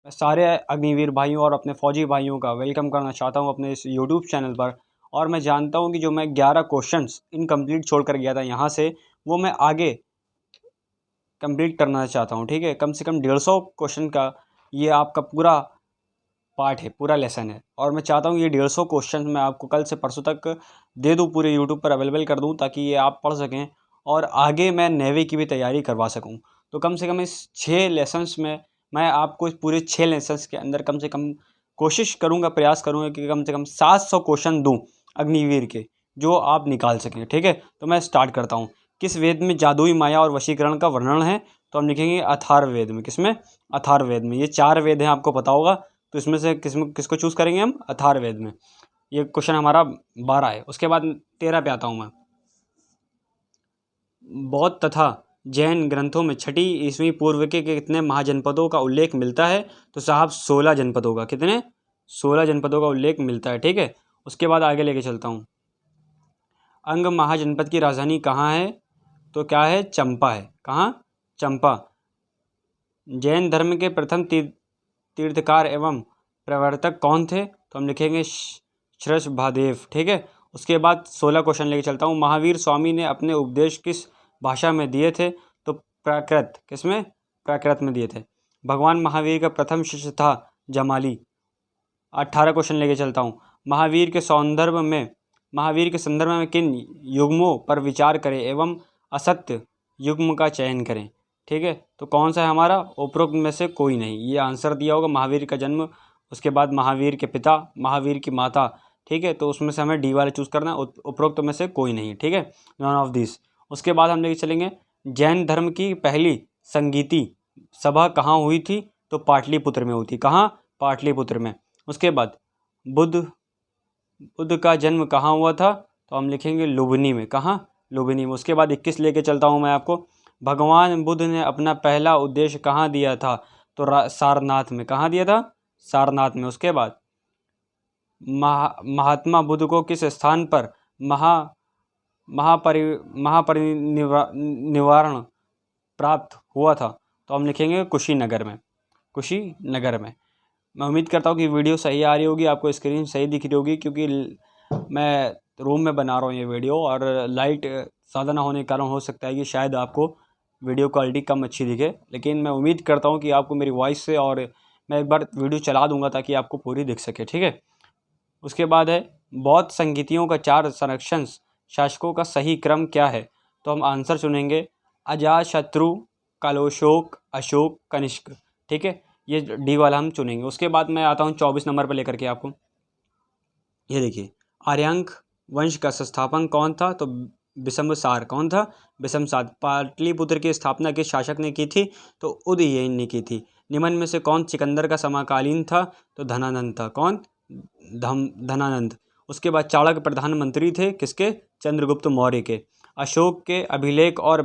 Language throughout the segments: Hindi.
मैं सारे अग्निवीर भाइयों और अपने फौजी भाइयों का वेलकम करना चाहता हूं अपने इस यूट्यूब चैनल पर। और मैं जानता हूं कि जो मैं 11 क्वेश्चंस इनकम्प्लीट छोड़ कर गया था यहाँ से, वो मैं आगे कंप्लीट करना चाहता हूं। ठीक है, कम से कम 150 क्वेश्चन का ये आपका पूरा पार्ट है, पूरा लेसन है। और मैं चाहता हूँ ये 150 क्वेश्चन मैं आपको कल से परसों तक दे दूँ, पूरे यूट्यूब पर अवेलेबल कर दूँ, ताकि ये आप पढ़ सकें और आगे मैं नेवी की भी तैयारी करवा सकूँ। तो कम से कम इस 6 लेसन्स में मैं आपको इस पूरे 6 लेसन्स के अंदर कम से कम कोशिश करूँगा, प्रयास करूँगा कि कम से कम 700 क्वेश्चन दूँ अग्निवीर के, जो आप निकाल सकें। ठीक है, तो मैं स्टार्ट करता हूँ। किस वेद में जादुई माया और वशीकरण का वर्णन है? तो हम लिखेंगे अथर्ववेद में। किसमें? अथर्ववेद में। ये 4 वेद हैं, आपको पता होगा। तो इसमें से किसको चूज़ करेंगे हम? अथर्ववेद में। ये क्वेश्चन हमारा 12 है। उसके बाद 13 पे आता हूँ मैं। बौद्ध तथा जैन ग्रंथों में 6ठी ईस्वी पूर्व के कितने महाजनपदों का उल्लेख मिलता है? तो साहब 16 जनपदों का। कितने? 16 जनपदों का उल्लेख मिलता है। ठीक है, उसके बाद आगे लेके चलता हूँ। अंग महाजनपद की राजधानी कहाँ है? तो क्या है? चंपा है। कहाँ? चंपा। जैन धर्म के प्रथम तीर्थकार एवं प्रवर्तक कौन थे? तो हम लिखेंगे श्रवसभादेव। ठीक है, उसके बाद 16 क्वेश्चन लेके चलता हूँ। महावीर स्वामी ने अपने उपदेश किस भाषा में दिए थे? तो प्राकृत। किसमें? प्राकृत में दिए थे। भगवान महावीर का प्रथम शिष्य था जमाली। 18 क्वेश्चन लेके चलता हूँ। महावीर के संदर्भ में किन युग्मों पर विचार करें एवं असत्य युग्म का चयन करें? ठीक है, तो कौन सा है हमारा? उपरोक्त में से कोई नहीं। ये आंसर दिया होगा महावीर का जन्म, उसके बाद महावीर के पिता, महावीर की माता। ठीक है, तो उसमें से हमें डी वाला चूज़ करना है, उपरोक्त में से कोई नहीं। ठीक है, नॉन ऑफ दिस। उसके बाद हम लेके चलेंगे, जैन धर्म की पहली संगीति सभा कहाँ हुई थी? तो पाटलिपुत्र में हुई थी। कहाँ? पाटलिपुत्र में। उसके बाद बुद्ध का जन्म कहाँ हुआ था? तो हम लिखेंगे लुम्बिनी में। कहाँ? लुम्बिनी में। उसके बाद 21 लेके चलता हूँ मैं आपको। भगवान बुद्ध ने अपना पहला उपदेश कहाँ दिया था? तो सारनाथ में। कहाँ दिया था? सारनाथ में। उसके बाद महात्मा बुद्ध को किस स्थान पर महापरिनिर्वाण प्राप्त हुआ था? तो हम लिखेंगे कुशीनगर में। कुशीनगर में। मैं उम्मीद करता हूँ कि वीडियो सही आ रही होगी, आपको स्क्रीन सही दिख रही होगी, क्योंकि मैं रूम में बना रहा हूँ ये वीडियो और लाइट ज़्यादा ना होने के कारण हो सकता है कि शायद आपको वीडियो क्वालिटी कम अच्छी दिखे। लेकिन मैं उम्मीद करता हूँ कि आपको मेरी वॉइस से, और मैं एक बार वीडियो चला दूँगा ताकि आपको पूरी दिख सके। ठीक है, उसके बाद है बौद्ध संगीतियों का 4 संरक्षण शासकों का सही क्रम क्या है? तो हम आंसर चुनेंगे अजातशत्रु, कालोशोक, अशोक, कनिष्क। ठीक है, ये डी वाला हम चुनेंगे। उसके बाद मैं आता हूँ 24 नंबर पर लेकर के आपको। ये देखिए, आर्यांक वंश का संस्थापक कौन था? तो बिशम्बरसार। कौन था? बिशम्बरसार। पाटलिपुत्र की स्थापना किस शासक ने की थी? तो उदयन ने की थी। निम्न में से कौन सिकंदर का समकालीन था? तो धनानंद था। कौन? धनानंद। उसके बाद चाणक्य प्रधानमंत्री थे किसके? चंद्रगुप्त मौर्य के। अशोक के अभिलेख और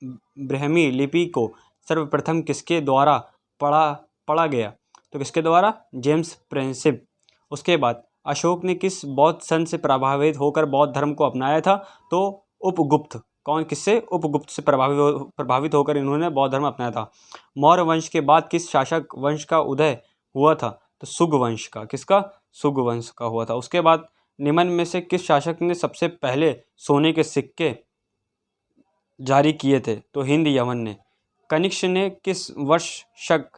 ब्राह्मी लिपि को सर्वप्रथम किसके द्वारा पढ़ा गया? तो किसके द्वारा? James Prinsep. उसके बाद अशोक ने किस बौद्ध संत से प्रभावित होकर बौद्ध धर्म को अपनाया था? तो उपगुप्त। कौन? किससे? उपगुप्त से प्रभावित होकर इन्होंने बौद्ध धर्म अपनाया था। मौर्य वंश के बाद किस शासक वंश का उदय हुआ था? तो शुंग वंश का। किसका? शुंग वंश का हुआ था। उसके बाद निम्न में से किस शासक ने सबसे पहले सोने के सिक्के जारी किए थे? तो हिंद यवन ने। कनिष्क ने किस वर्ष शक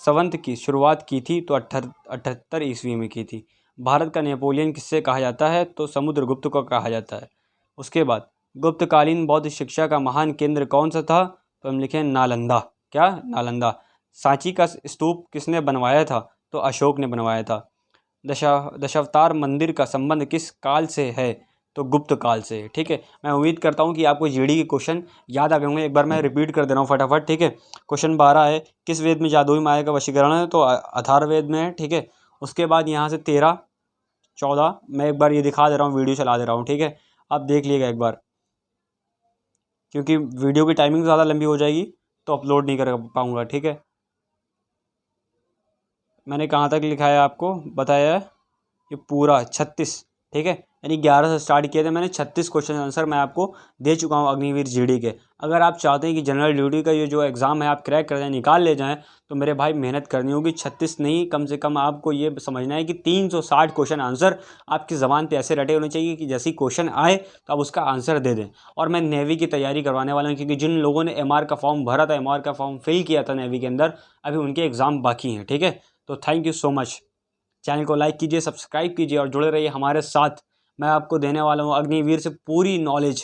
संवत की शुरुआत की थी? तो 78 ईस्वी में की थी। भारत का नेपोलियन किससे कहा जाता है? तो समुद्रगुप्त को कहा जाता है। उसके बाद गुप्तकालीन बौद्ध शिक्षा का महान केंद्र कौन सा था? तो हम लिखें नालंदा। क्या? नालंदा। सांची का स्तूप किसने बनवाया था? तो अशोक ने बनवाया था। दशावतार मंदिर का संबंध किस काल से है? तो गुप्त काल से। ठीक है, मैं उम्मीद करता हूँ कि आपको जीडी के क्वेश्चन याद आ गए होंगे। एक बार मैं रिपीट कर दे रहा हूँ फटाफट। ठीक है, क्वेश्चन 12 है, किस वेद में जादुई माया का वशीकरण है? तो अथर्ववेद में है। ठीक है, उसके बाद यहाँ से 13, 14 मैं एक बार ये दिखा दे रहा हूँ, वीडियो चला दे रहा हूँ। ठीक है, आप देख लीजिएगा एक बार, क्योंकि वीडियो की टाइमिंग ज़्यादा लंबी हो जाएगी तो अपलोड नहीं कर पाऊँगा। ठीक है, मैंने कहाँ तक लिखा है आपको बताया है? ये पूरा 36 ठीक है, यानी 11 से स्टार्ट किए थे मैंने। 36 क्वेश्चन आंसर मैं आपको दे चुका हूँ अग्निवीर जीडी के। अगर आप चाहते हैं कि जनरल ड्यूटी का ये जो एग्ज़ाम है आप क्रैक कर जाएँ, निकाल ले जाएँ, तो मेरे भाई मेहनत करनी होगी। 36 नहीं, कम से कम आपको ये समझना है कि 360 क्वेश्चन आंसर आपकी ज़बान पे ऐसे रटे होने चाहिए कि जैसे ही क्वेश्चन आए तो आप उसका आंसर दे दें। और मैं नेवी की तैयारी करवाने वाला हूँ, क्योंकि जिन लोगों ने एमआर का फॉर्म भरा था, एमआर का फॉर्म फिल किया था नेवी के अंदर, अभी उनके एग्ज़ाम बाकी हैं। ठीक है, तो thank you so much. Channel को लाइक कीजिए, सब्सक्राइब कीजिए और जुड़े रहिए हमारे साथ। मैं आपको देने वाला हूँ अग्निवीर से पूरी नॉलेज।